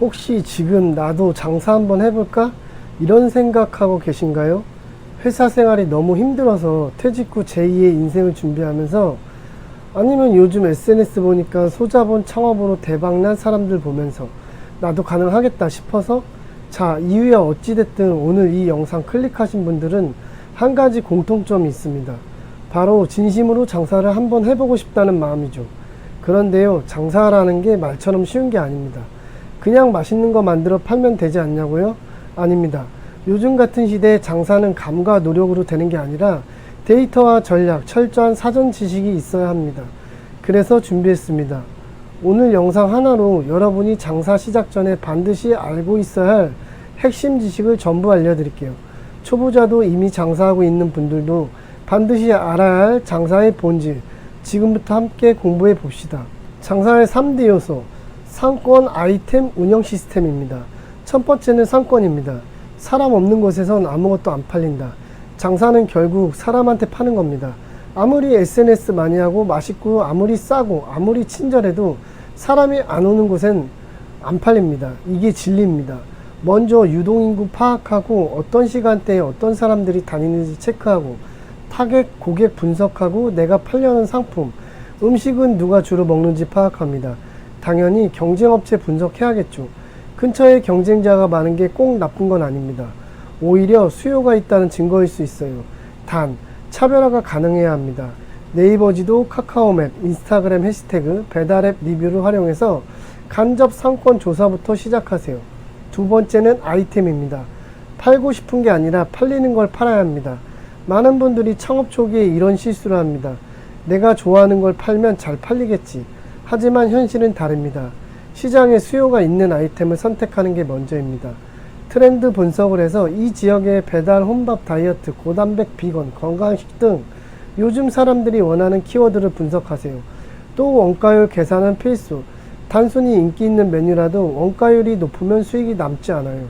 혹시 지금 나도 장사 한번 해볼까? 이런 생각하고 계신가요? 회사 생활이 너무 힘들어서 퇴직 후 제2의 인생을 준비하면서, 아니면 요즘 SNS 보니까 소자본 창업으로 대박난 사람들 보면서 나도 가능하겠다 싶어서, 자, 이유야 어찌됐든 오늘 이 영상 클릭하신 분들은 한 가지 공통점이 있습니다. 바로 진심으로 장사를 한번 해보고 싶다는 마음이죠. 그런데요, 장사라는 게 말처럼 쉬운 게 아닙니다. 그냥 맛있는 거 만들어 팔면 되지 않냐고요? 아닙니다. 요즘 같은 시대에 장사는 감과 노력으로 되는 게 아니라 데이터와 전략, 철저한 사전 지식이 있어야 합니다. 그래서 준비했습니다. 오늘 영상 하나로 여러분이 장사 시작 전에 반드시 알고 있어야 할 핵심 지식을 전부 알려드릴게요. 초보자도 이미 장사하고 있는 분들도 반드시 알아야 할 장사의 본질, 지금부터 함께 공부해 봅시다. 장사의 3대 요소, 상권, 아이템, 운영 시스템입니다. 첫 번째는 상권입니다. 사람 없는 곳에선 아무것도 안 팔린다. 장사는 결국 사람한테 파는 겁니다. 아무리 SNS 많이 하고 맛있고 아무리 싸고 아무리 친절해도 사람이 안 오는 곳엔 안 팔립니다. 이게 진리입니다. 먼저 유동인구 파악하고 어떤 시간대에 어떤 사람들이 다니는지 체크하고 타겟 고객 분석하고 내가 팔려는 상품, 음식은 누가 주로 먹는지 파악합니다. 당연히 경쟁업체 분석해야겠죠. 근처에 경쟁자가 많은 게 꼭 나쁜 건 아닙니다. 오히려 수요가 있다는 증거일 수 있어요. 단, 차별화가 가능해야 합니다. 네이버지도, 카카오맵, 인스타그램 해시태그, 배달앱 리뷰를 활용해서 간접 상권 조사부터 시작하세요. 두 번째는 아이템입니다. 팔고 싶은 게 아니라 팔리는 걸 팔아야 합니다. 많은 분들이 창업 초기에 이런 실수를 합니다. 내가 좋아하는 걸 팔면 잘 팔리겠지. 하지만 현실은 다릅니다. 시장에 수요가 있는 아이템을 선택하는 게 먼저입니다. 트렌드 분석을 해서 이 지역의 배달, 혼밥, 다이어트, 고단백, 비건, 건강식 등 요즘 사람들이 원하는 키워드를 분석하세요. 또 원가율 계산은 필수. 단순히 인기 있는 메뉴라도 원가율이 높으면 수익이 남지 않아요.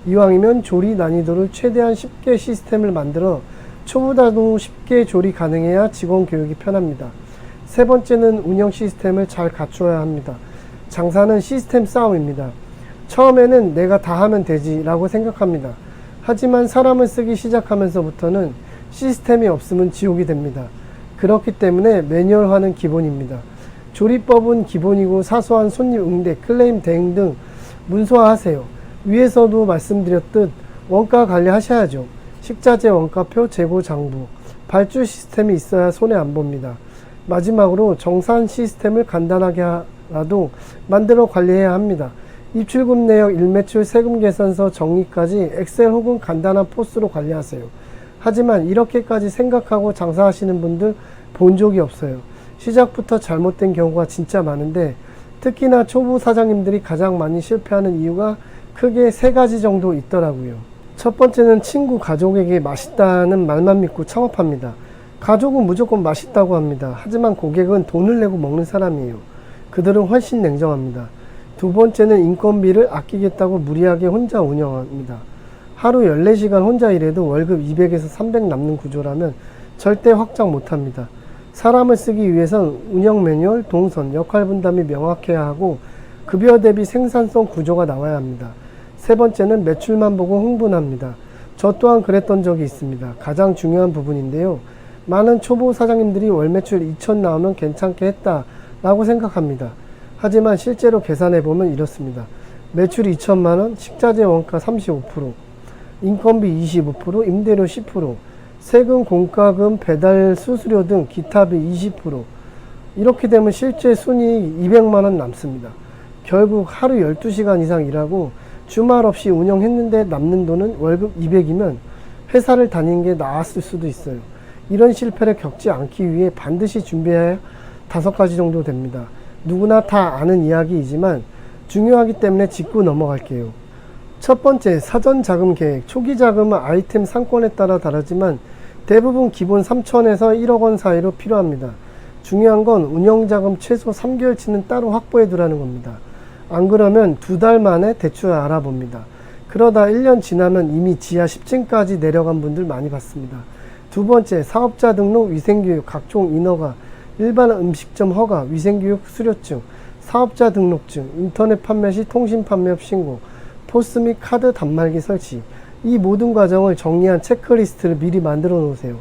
이왕이면 조리 난이도를 최대한 쉽게 시스템을 만들어 초보자도 쉽게 조리 가능해야 직원 교육이 편합니다. 세 번째는 운영 시스템을 잘 갖추어야 합니다. 장사는 시스템 싸움입니다. 처음에는 내가 다 하면 되지 라고 생각합니다. 하지만 사람을 쓰기 시작하면서부터는 시스템이 없으면 지옥이 됩니다. 그렇기 때문에 매뉴얼화는 기본입니다. 조리법은 기본이고 사소한 손님 응대, 클레임 대행 등 문서화하세요. 위에서도 말씀드렸듯 원가 관리하셔야죠. 식자재 원가표, 재고 장부, 발주 시스템이 있어야 손해 안 봅니다. 마지막으로 정산 시스템을 간단하게라도 만들어 관리해야 합니다. 입출금 내역, 일매출, 세금 계산서 정리까지 엑셀 혹은 간단한 포스로 관리하세요. 하지만 이렇게까지 생각하고 장사하시는 분들 본 적이 없어요. 시작부터 잘못된 경우가 진짜 많은데 특히나 초보 사장님들이 가장 많이 실패하는 이유가 크게 세 가지 정도 있더라고요. 첫 번째는 친구, 가족에게 맛있다는 말만 믿고 창업합니다. 가족은 무조건 맛있다고 합니다. 하지만 고객은 돈을 내고 먹는 사람이에요. 그들은 훨씬 냉정합니다. 두 번째는 인건비를 아끼겠다고 무리하게 혼자 운영합니다. 하루 14시간 혼자 일해도 월급 200에서 300 남는 구조라면 절대 확장 못합니다. 사람을 쓰기 위해선 운영 매뉴얼, 동선, 역할 분담이 명확해야 하고 급여 대비 생산성 구조가 나와야 합니다. 세 번째는 매출만 보고 흥분합니다. 저 또한 그랬던 적이 있습니다. 가장 중요한 부분인데요. 많은 초보 사장님들이 월 매출 2천 나오면 괜찮게 했다 라고 생각합니다. 하지만 실제로 계산해보면 이렇습니다. 매출 2천만원, 식자재 원가 35%, 인건비 25%, 임대료 10%, 세금, 공과금, 배달 수수료 등 기타비 20%. 이렇게 되면 실제 순이익 200만원 남습니다. 결국 하루 12시간 이상 일하고 주말 없이 운영했는데 남는 돈은 월급 200이면 회사를 다니는 게 나았을 수도 있어요. 이런 실패를 겪지 않기 위해 반드시 준비해야 5가지 정도 됩니다. 누구나 다 아는 이야기이지만 중요하기 때문에 짚고 넘어갈게요. 첫 번째, 사전 자금 계획. 초기 자금은 아이템 상권에 따라 다르지만 대부분 기본 3천에서 1억 원 사이로 필요합니다. 중요한 건 운영자금 최소 3개월치는 따로 확보해 두라는 겁니다. 안 그러면 2달 만에 대출 알아봅니다. 그러다 1년 지나면 이미 지하 10층까지 내려간 분들 많이 봤습니다. 두 번째, 사업자 등록, 위생교육, 각종 인허가, 일반 음식점 허가, 위생교육 수료증, 사업자 등록증, 인터넷 판매 시 통신 판매업 신고, 포스 및 카드 단말기 설치, 이 모든 과정을 정리한 체크리스트를 미리 만들어 놓으세요.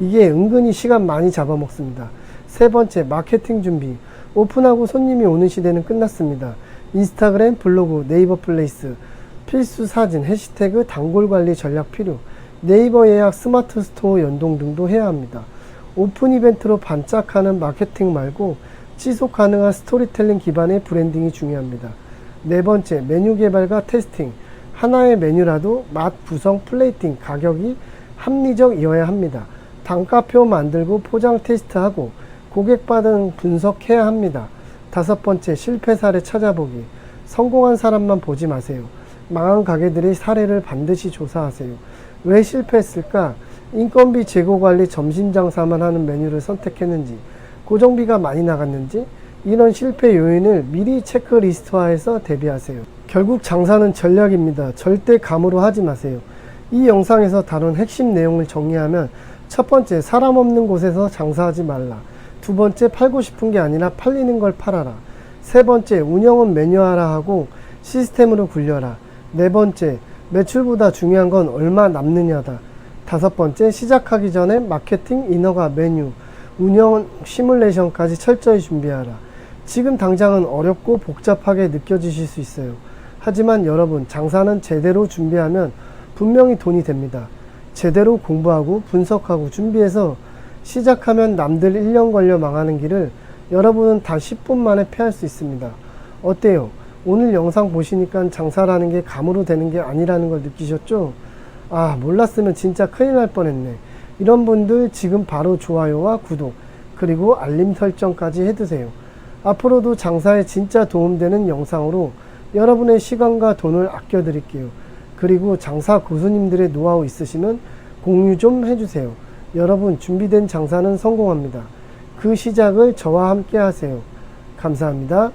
이게 은근히 시간 많이 잡아먹습니다. 세 번째, 마케팅 준비. 오픈하고 손님이 오는 시대는 끝났습니다. 인스타그램, 블로그, 네이버 플레이스, 필수 사진, 해시태그, 단골 관리 전략 필요, 네이버 예약, 스마트 스토어 연동 등도 해야 합니다. 오픈 이벤트로 반짝하는 마케팅 말고 지속 가능한 스토리텔링 기반의 브랜딩이 중요합니다. 네 번째, 메뉴 개발과 테스팅. 하나의 메뉴라도 맛, 구성, 플레이팅, 가격이 합리적이어야 합니다. 단가표 만들고 포장 테스트하고 고객 반응 분석해야 합니다. 다섯 번째, 실패 사례 찾아보기. 성공한 사람만 보지 마세요. 망한 가게들의 사례를 반드시 조사하세요. 왜 실패했을까? 인건비 재고 관리, 점심 장사만 하는 메뉴를 선택했는지, 고정비가 많이 나갔는지, 이런 실패 요인을 미리 체크리스트화해서 대비하세요. 결국 장사는 전략입니다. 절대 감으로 하지 마세요. 이 영상에서 다룬 핵심 내용을 정리하면, 첫 번째, 사람 없는 곳에서 장사하지 말라. 두 번째, 팔고 싶은 게 아니라 팔리는 걸 팔아라. 세 번째, 운영은 매뉴화라 하고 시스템으로 굴려라. 네 번째, 매출보다 중요한 건 얼마 남느냐다. 다섯 번째, 시작하기 전에 마케팅, 인허가, 메뉴, 운영, 시뮬레이션까지 철저히 준비하라. 지금 당장은 어렵고 복잡하게 느껴지실 수 있어요. 하지만 여러분, 장사는 제대로 준비하면 분명히 돈이 됩니다. 제대로 공부하고 분석하고 준비해서 시작하면 남들 1년 걸려 망하는 길을 여러분은 다 10분 만에 피할 수 있습니다. 어때요? 오늘 영상 보시니까 장사라는 게 감으로 되는 게 아니라는 걸 느끼셨죠? 아, 몰랐으면 진짜 큰일 날 뻔했네. 이런 분들 지금 바로 좋아요와 구독, 그리고 알림 설정까지 해두세요. 앞으로도 장사에 진짜 도움되는 영상으로 여러분의 시간과 돈을 아껴드릴게요. 그리고 장사 고수님들의 노하우 있으시면 공유 좀 해주세요. 여러분, 준비된 장사는 성공합니다. 그 시작을 저와 함께 하세요. 감사합니다.